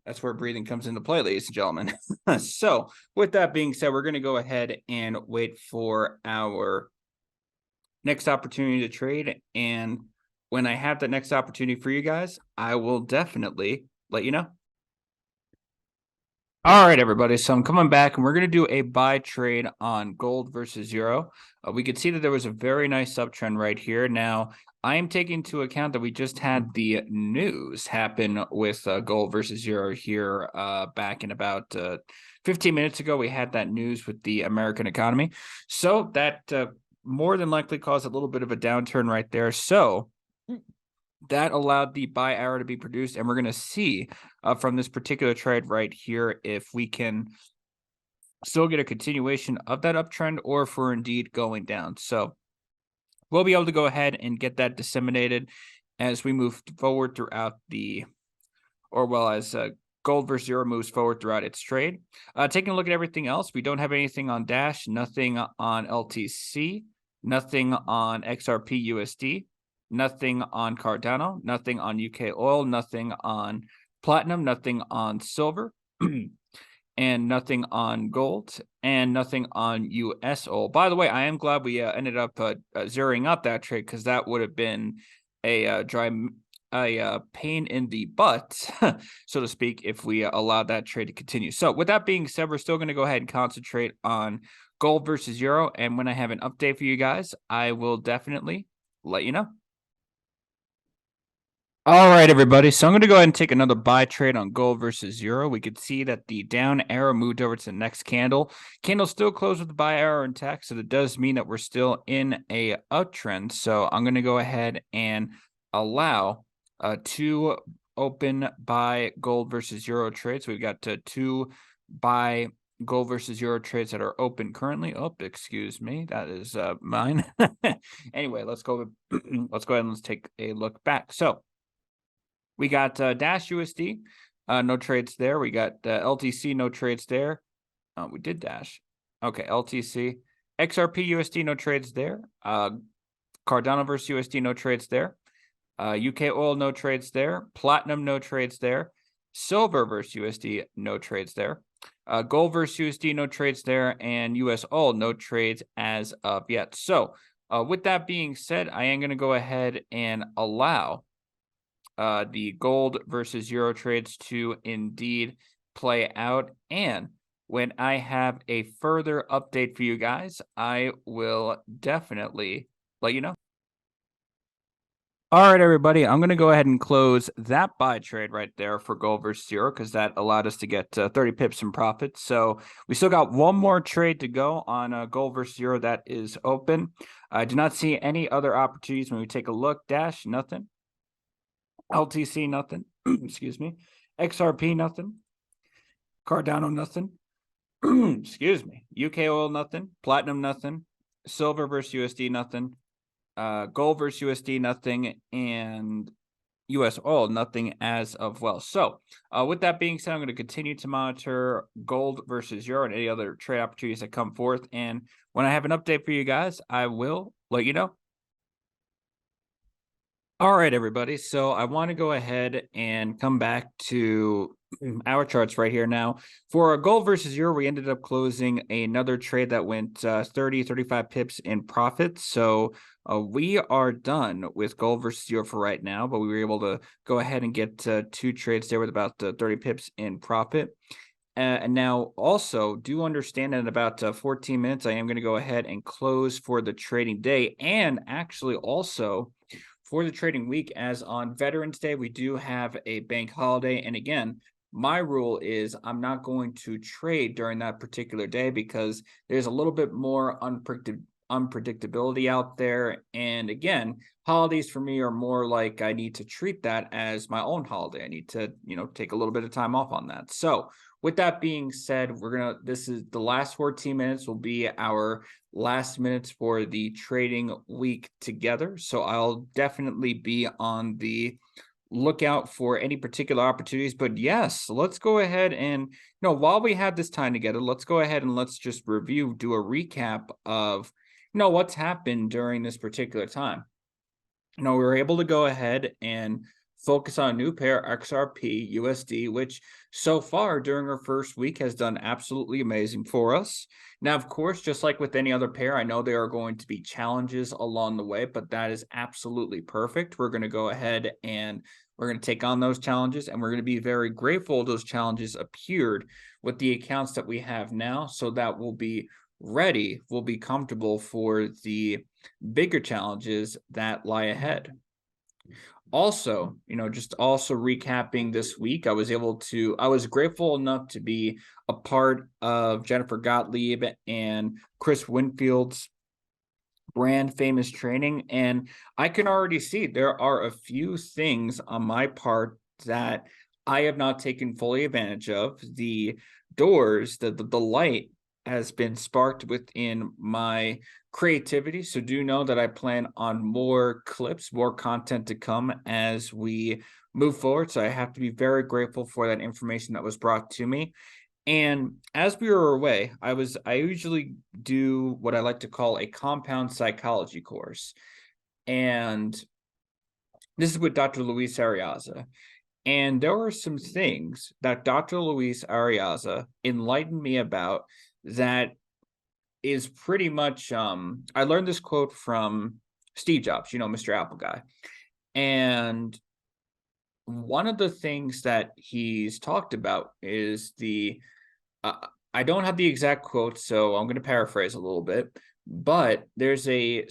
That's where breathing comes into play, ladies and gentlemen. So, with that being said, we're going to go ahead and wait for our next opportunity to trade. And when I have that next opportunity for you guys, I will definitely let you know. All right, everybody. So I'm coming back and we're going to do a buy trade on gold versus euro. We could see that there was a very nice uptrend right here. Now, I am taking into account that we just had the news happen with gold versus euro here back in about 15 minutes ago. We had that news with the American economy. So that more than likely caused a little bit of a downturn right there. So that allowed the buy arrow to be produced, and we're going to see from this particular trade right here if we can still get a continuation of that uptrend or if we're indeed going down. So we'll be able to go ahead and get that disseminated as we move forward throughout as gold versus euro moves forward throughout its trade. Taking a look at everything else, we don't have anything on Dash, nothing on LTC, nothing on XRP USD, nothing on Cardano, nothing on UK oil, nothing on platinum, nothing on silver, and nothing on gold, and nothing on US oil. By the way, I am glad we ended up zeroing out that trade, because that would have been a pain in the butt, so to speak, if we allowed that trade to continue. So with that being said, we're still going to go ahead and concentrate on gold versus euro, and when I have an update for you guys, I will definitely let you know. All right, everybody. So I'm going to go ahead and take another buy trade on gold versus euro. We could see that the down arrow moved over to the next candle. Candle still closed with the buy arrow intact, so that does mean that we're still in a uptrend. So I'm going to go ahead and allow 2 open buy gold versus euro trades. We've got 2 buy gold versus euro trades that are open currently. Oh, excuse me, that is mine. Anyway, let's go. Let's go ahead and let's take a look back. So we got Dash USD, no trades there. We got LTC, no trades there. We did Dash. Okay, LTC. XRP USD, no trades there. Cardano versus USD, no trades there. UK oil, no trades there. Platinum, no trades there. Silver versus USD, no trades there. Gold versus USD, no trades there. And US oil, no trades as of yet. So with that being said, I am going to go ahead and allow the gold versus euro trades to indeed play out. And when I have a further update for you guys, I will definitely let you know. All right, everybody, I'm going to go ahead and close that buy trade right there for gold versus euro, because that allowed us to get 30 pips in profit. So we still got one more trade to go on gold versus euro that is open. I do not see any other opportunities when we take a look. Dash, nothing. LTC, nothing. Excuse me. XRP, nothing. Cardano, nothing. Excuse me. UK oil, nothing. Platinum, nothing. Silver versus USD, nothing. Gold versus USD, nothing. And US oil, nothing as of well. So with that being said, I'm going to continue to monitor gold versus euro and any other trade opportunities that come forth. And when I have an update for you guys, I will let you know. All right, everybody. So I want to go ahead and come back to our charts right here now. For gold versus euro, we ended up closing another trade that went 30, 35 pips in profit. So we are done with gold versus euro for right now, but we were able to go ahead and get 2 trades there with about 30 pips in profit. And now also do understand that in about 14 minutes, I am going to go ahead and close for the trading day, and actually also for the trading week, as on Veterans Day, we do have a bank holiday. And again, my rule is I'm not going to trade during that particular day because there's a little bit more unpredictability out there. And again, holidays for me are more like I need to treat that as my own holiday. I need to, take a little bit of time off on that. So with that being said, this is the last 14 minutes will be our last minutes for the trading week together. So I'll definitely be on the lookout for any particular opportunities. But yes, let's go ahead and, while we have this time together, let's go ahead and let's just do a recap of, what's happened during this particular time. We were able to go ahead and focus on a new pair, XRP USD, which so far during our first week has done absolutely amazing for us. Now, of course, just like with any other pair, I know there are going to be challenges along the way, but that is absolutely perfect. We're going to go ahead and we're going to take on those challenges, and we're going to be very grateful those challenges appeared with the accounts that we have now, so that we'll be ready, we'll be comfortable for the bigger challenges that lie ahead. Also, just also recapping this week, I was grateful enough to be a part of Jennifer Gottlieb and Chris Winfield's brand famous training. And I can already see there are a few things on my part that I have not taken fully advantage of. The doors, the light has been sparked within my creativity. So do know that I plan on more clips, more content to come as we move forward. So I have to be very grateful for that information that was brought to me. And as we were away, I usually do what I like to call a compound psychology course. And this is with Dr. Luis Ariaza. And there were some things that Dr. Luis Ariaza enlightened me about that is pretty much, I learned this quote from Steve Jobs, Mr. Apple guy. And one of the things that he's talked about is I don't have the exact quote, so I'm going to paraphrase a little bit, but there's a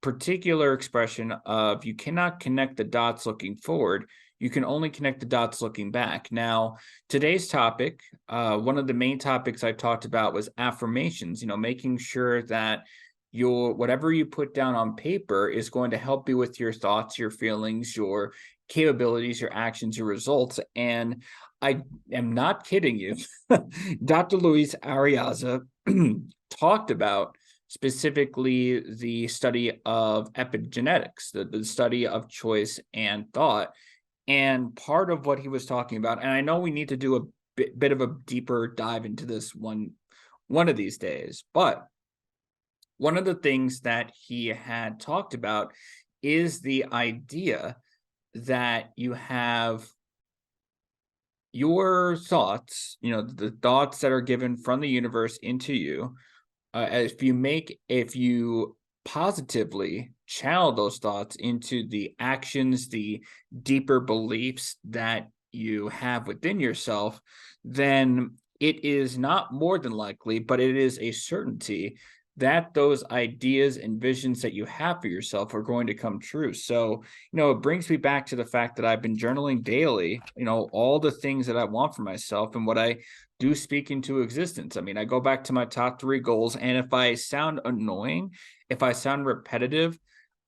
particular expression of you cannot connect the dots looking forward. You can only connect the dots looking back. Now, today's topic, one of the main topics I've talked about was affirmations, making sure that whatever you put down on paper is going to help you with your thoughts, your feelings, your capabilities, your actions, your results. And I am not kidding you. Dr. Luis Ariaza talked about specifically the study of epigenetics, the study of choice and thought. And part of what he was talking about, and I know we need to do a bit of a deeper dive into this one of these days, but one of the things that he had talked about is the idea that you have your thoughts, the thoughts that are given from the universe into you. If you positively channel those thoughts into the actions, the deeper beliefs that you have within yourself, then it is not more than likely, but it is a certainty that those ideas and visions that you have for yourself are going to come true. So, it brings me back to the fact that I've been journaling daily, all the things that I want for myself and what I do speak into existence. I mean, I go back to my top 3 goals, and if I sound annoying, if I sound repetitive,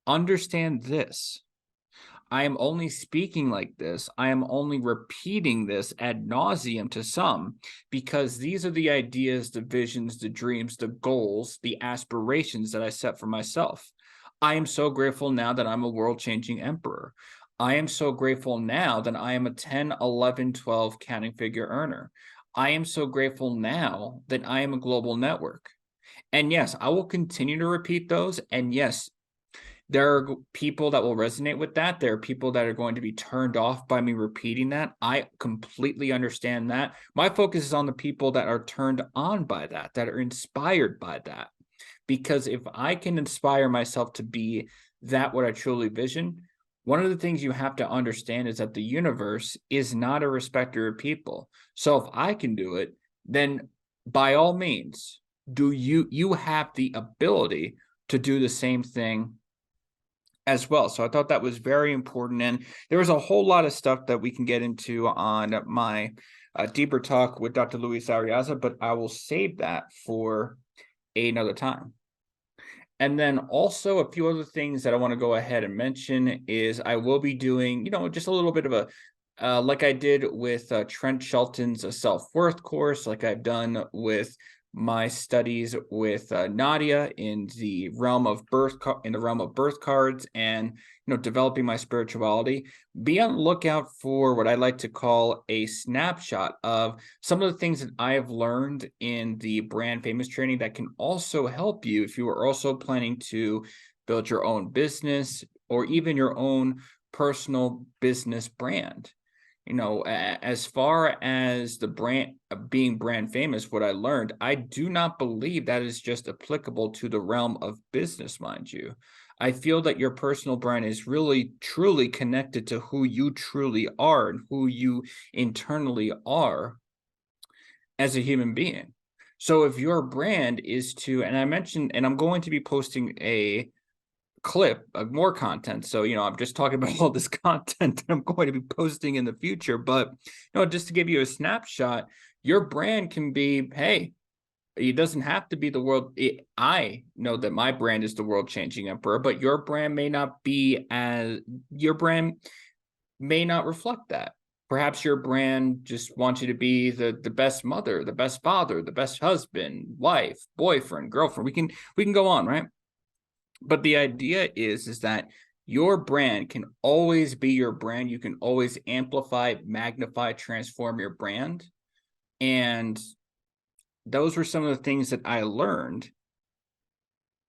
understand this. I am only speaking like this. I am only repeating this ad nauseum to some, because these are the ideas, the visions, the dreams, the goals, the aspirations that I set for myself. I am so grateful now that I'm a world-changing emperor. I am so grateful now that I am a 10, 11, 12 counting figure earner. I am so grateful now that I am a global network. And yes, I will continue to repeat those. And yes, there are people that will resonate with that. There are people that are going to be turned off by me repeating that. I completely understand that. My focus is on the people that are turned on by that are inspired by that. Because if I can inspire myself to be what I truly vision, one of the things you have to understand is that the universe is not a respecter of people. So if I can do it, then by all means, you have the ability to do the same thing as well. So I thought that was very important. And there was a whole lot of stuff that we can get into on my deeper talk with Dr. Luis Ariaza, but I will save that for another time. And then also a few other things that I want to go ahead and mention is I will be doing, just a little bit of a, like I did with Trent Shelton's self-worth course, like I've done with my studies with Nadia in the realm of birth cards and developing my spirituality. Be on the lookout for what I like to call a snapshot of some of the things that I have learned in the brand famous training that can also help you if you are also planning to build your own business or even your own personal business brand. As far as the brand being brand famous, what I learned, I do not believe that is just applicable to the realm of business, mind you. I feel that your personal brand is really, truly connected to who you truly are and who you internally are as a human being. So if your brand is to, and I mentioned, and I'm going to be posting a clip of more content. So, I'm just talking about all this content that I'm going to be posting in the future. But, just to give you a snapshot, your brand can be, hey, it doesn't have to be the world. I know that my brand is the world-changing emperor, but your brand may not be your brand may not reflect that. Perhaps your brand just wants you to be the best mother, the best father, the best husband, wife, boyfriend, girlfriend. We can go on, right? But the idea is that your brand can always be your brand. You can always amplify, magnify, transform your brand. And those were some of the things that I learned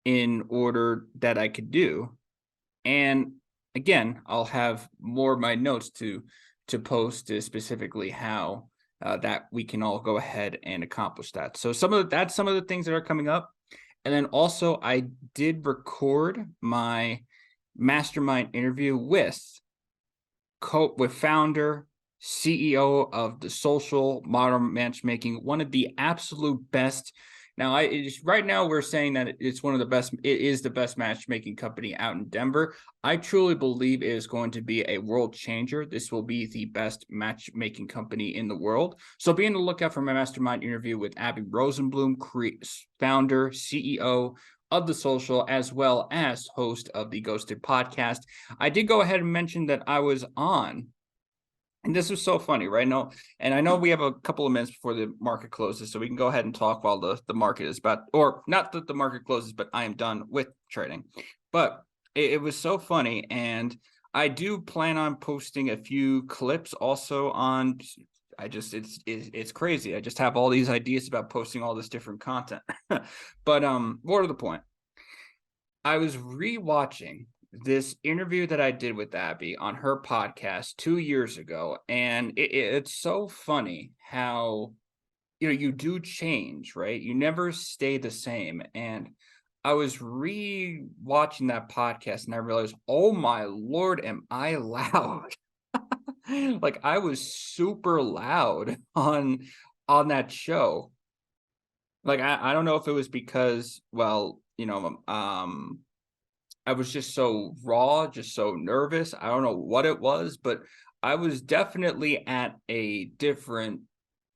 in order that I could do. And again, I'll have more of my notes to post specifically how that we can all go ahead and accomplish that. So that's some of the things that are coming up. And then also I did record my mastermind interview with founder, CEO of The Social, Modern Matchmaking, one of the absolute best. Now, right now we're saying that it's one of the best. It is the best matchmaking company out in Denver. I truly believe it is going to be a world changer. This will be the best matchmaking company in the world. So be on the lookout for my mastermind interview with Abby Rosenblum, founder, CEO of The Social, as well as host of the Ghosted podcast. I did go ahead and mention that I was on. And this was so funny, right? No, and I know we have a couple of minutes before the market closes, so we can go ahead and talk while the market is about, or not that the market closes, but I am done with trading. But it was so funny, and I do plan on posting a few clips also on. It's crazy. I just have all these ideas about posting all this different content. But more to the point, I was rewatching this interview that I did with Abby on her podcast 2 years ago. And it's so funny how, you do change, right? You never stay the same. And I was re-watching that podcast and I realized, oh my Lord, am I loud? Like I was super loud on that show. Like, I don't know if it was because, well, I was just so raw, just so nervous. I don't know what it was, but I was definitely at a different,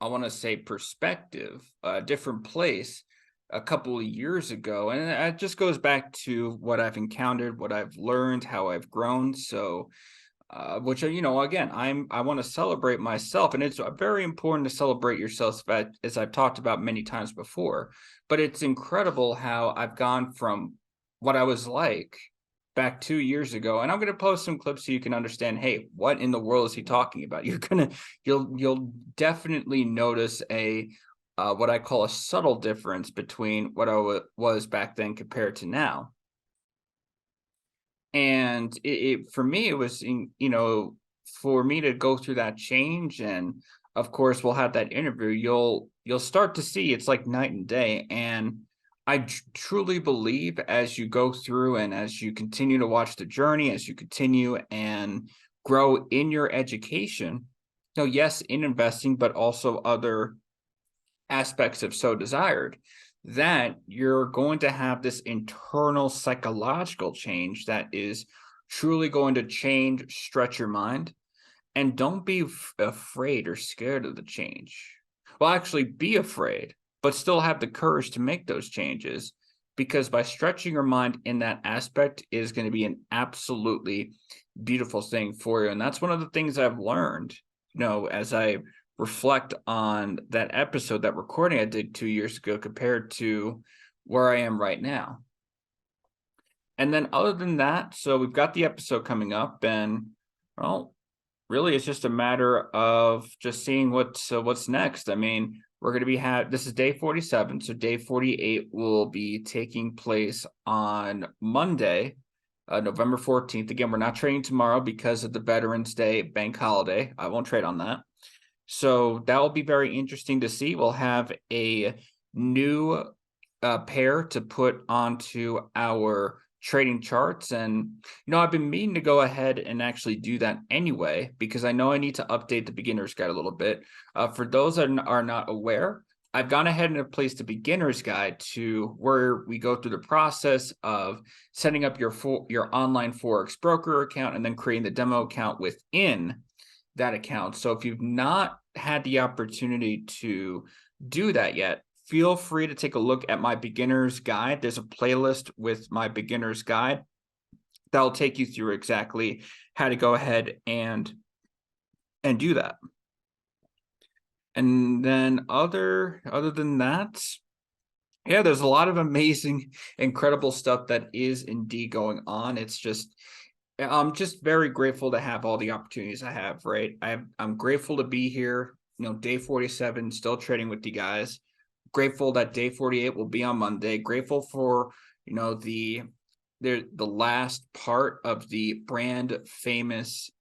I want to say, perspective, a different place a couple of years ago. And it just goes back to what I've encountered, what I've learned, how I've grown. So, which, again, I want to celebrate myself. And it's very important to celebrate yourself, as I've talked about many times before. But it's incredible how I've gone from what I was like back 2 years ago. And I'm going to post some clips so you can understand, hey, what in the world is he talking about? You'll definitely notice a what I call a subtle difference between what I was back then compared to now. And for me, it was, for me to go through that change. And of course, we'll have that interview. You'll start to see it's like night and day. And I truly believe as you go through and as you continue to watch the journey, as you continue and grow in your education, yes, in investing, but also other aspects if so desired, that you're going to have this internal psychological change that is truly going to stretch your mind. And don't be afraid or scared of the change. Well, actually be afraid, but still have the courage to make those changes, because by stretching your mind in that aspect is going to be an absolutely beautiful thing for you. And that's one of the things I've learned, as I reflect on that episode, that recording I did 2 years ago compared to where I am right now. And then other than that, so we've got the episode coming up, and well, really it's just a matter of just seeing what's next. I mean, we're going to be this is day 47, so day 48 will be taking place on Monday, November 14th. Again, we're not trading tomorrow because of the Veterans Day bank holiday. I won't trade on that. So that will be very interesting to see. We'll have a new pair to put onto our trading charts, and I've been meaning to go ahead and actually do that anyway, because I know I need to update the beginner's guide a little bit. For those that are not aware, I've gone ahead and placed a beginner's guide to where we go through the process of setting up your online Forex broker account and then creating the demo account within that account. So if you've not had the opportunity to do that yet, feel free to take a look at my beginner's guide. There's a playlist with my beginner's guide that'll take you through exactly how to go ahead and do that. And then other than that, yeah, there's a lot of amazing, incredible stuff that is indeed going on. I'm just very grateful to have all the opportunities I have, right? I'm grateful to be here, day 47, still trading with you guys. Grateful that day 48 will be on Monday. Grateful for, the last part of the brand famous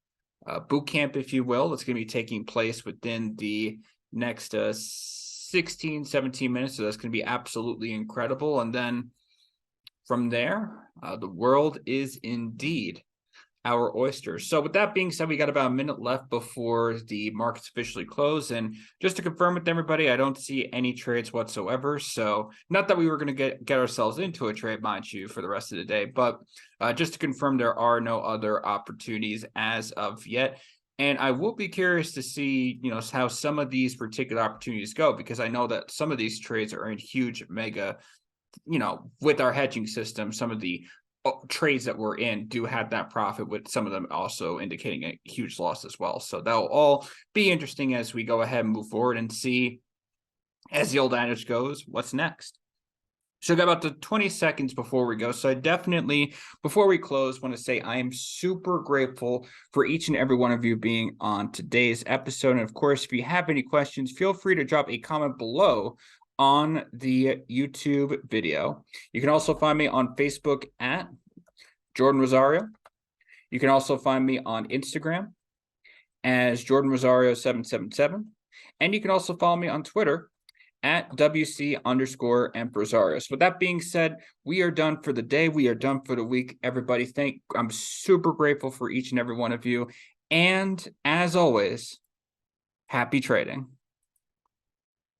boot camp, if you will, that's going to be taking place within the next 16, 17 minutes. So that's going to be absolutely incredible. And then from there, the world is indeed our oysters. So with that being said, we got about a minute left before the markets officially close. And just to confirm with everybody, I don't see any trades whatsoever. So not that we were going to get ourselves into a trade, mind you, for the rest of the day, but just to confirm, there are no other opportunities as of yet. And I will be curious to see, how some of these particular opportunities go, because I know that some of these trades are in huge mega, with our hedging system, some of the trades that we're in do have that profit, with some of them also indicating a huge loss as well. So that'll all be interesting as we go ahead and move forward and see, as the old adage goes, what's next. So got about the 20 seconds before we go. So I definitely, before we close, want to say I am super grateful for each and every one of you being on today's episode. And of course, if you have any questions, feel free to drop a comment below on the YouTube video. You can also find me on Facebook at Jordan Rosario. You can also find me on Instagram as Jordan Rosario 777. And you can also follow me on Twitter at WC_M Rosario. So with that being said, we are done for the day. We are done for the week. Everybody, I'm super grateful for each and every one of you. And as always, happy trading.